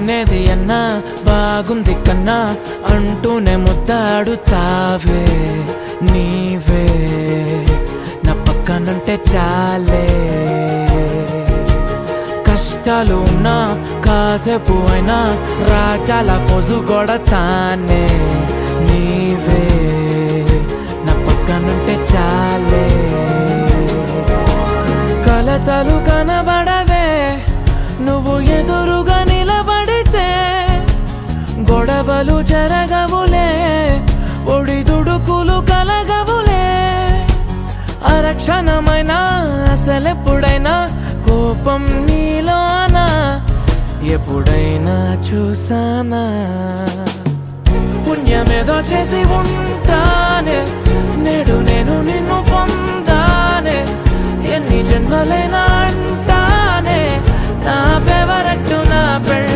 లేనేది అన్నా బాగుంది కన్నా అంటూనే ముద్దాడుతావే నీవే నా పక్కనుంటే చాలే కష్టాలు ఉన్నా కాసేపు అయినా రాజాల ఫోజు కొడతానే నీవే నా పక్కనుంటే చాలే కలతలు కనబడవే నువ్వు ఎదురుగా నిలబడితే గొడవలు జరగవులే ఒడిదుడుకులు కలగవులే అరక్షణమైనా అసలెప్పుడైనా కోపం నీలోనా ఎప్పుడైనా చూసానా పుణ్యమేదో చేసి ఉంటానే నేడు నేను నిన్ను పొందానే ఎన్ని జన్మలైనా